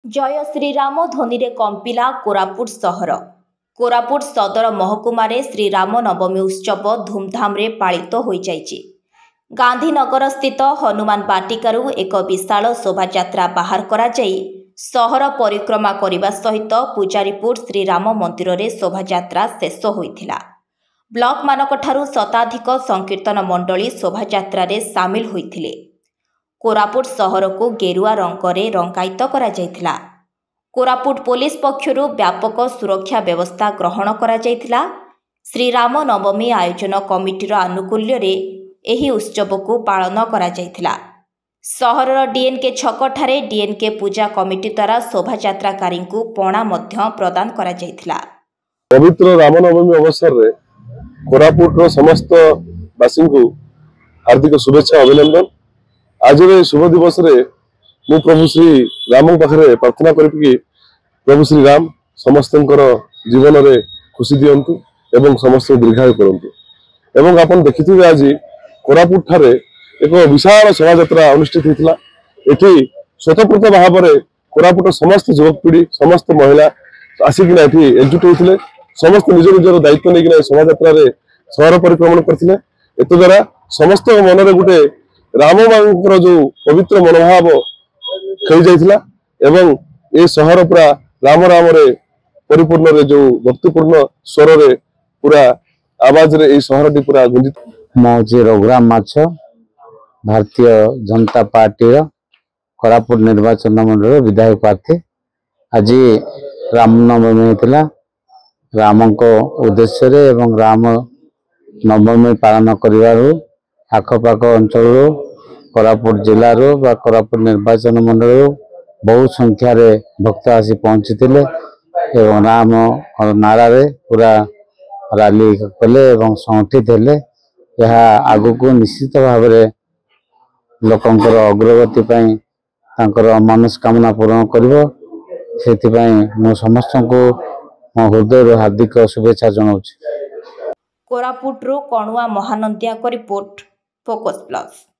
जय श्रीराम ध्वनि कंपिला कोरापुट सहर। कोरापुट सदर महकुमार श्रीराम नवमी उत्सव धूमधाम रे पालित हो जाइछि। गांधीनगर स्थित हनुमान बाटिकारु एक विशाल शोभायात्रा बाहर करा जाई सहर परिक्रमा करने सहित पूजारीपुर श्रीराम मंदिर रे शोभायात्रा शेष होइथिला। ब्लॉक मानकठारु शताधिक संकीर्तन मंडली शोभायात्रा रे सामिल होइथिले। कोरापुट सहर को गेरुआ रंगरे रंगायित करा जायथिला। कोरापुट पुलिस पक्षरु व्यापक सुरक्षा व्यवस्था ग्रहण करा जायथिला। श्रीराम नवमी आयोजन कमिटीर आनुकूल्य रे एही उत्सव को पालन करा जायथिला। सहरर डीएनके छक ठारे डीएनके पूजा कमिटी द्वारा शोभायात्राकारी को पणा मध्य प्रदान करा जायथिला। पवित्र रामनवमी अवसर रे कोरापुट समस्त वासी को हार्दिक शुभेच्छा अभिनंदन। आज शुभ दिवस रे मु प्रभु श्री राम पाखे प्रार्थना करी प्रभु श्री राम समस्त जीवन रे खुशी दियंतु एवं समस्त दीर्घायु करंतु। एवं आपण देखिथिबे आज कोरापुट ठारे एक विशाल शोभायात्रा अनुष्ठित होता। एठी स्वतंत्र भाव में कोरापुट समस्त युवक पीढ़ी समस्त महिला आसिकिना एठी एकजुट होते। समस्त निज निजर दायित्व नहीं शोभायात्रा सहर परिक्रमण करथिले। एत द्वारा समस्त मन में गोटे राम मांकर जो पवित्र मनोभाव खेल जाइथिला एवं ए सहर पूरा राम राम रे परिपूर्ण रे जो भक्तिपूर्ण स्वर रे पूरा आवाज रे ए सहर टी पूरा गुंजित। मौजी रघुराम माछ भारतीय जनता पार्टी कोरापुट निर्वाचन मंडल विधायक प्रार्थी। आज रामनवमी होता। राम को उद्देश्य रे एवं राम नवमी पालन करिवारु आखपाख अंचल कोरापुट जिला बा कोरापुट निर्वाचन मंडल बहु संख्यार भक्त आसी पहुंची एवं राम नारा रे पूरा रैली कले एवं संगठित हेले। यह आगु को निश्चित भाव में लोकंकर अग्रगति पाई तांकर मनस्कामना पूर्ण करिवो। सेथिपाई मो समस्त को मो हृदय हार्दिक शुभेच्छा जनाउछि। कोरापुट रो कणुआ महानंदिया को रिपोर्ट फोकस प्लस।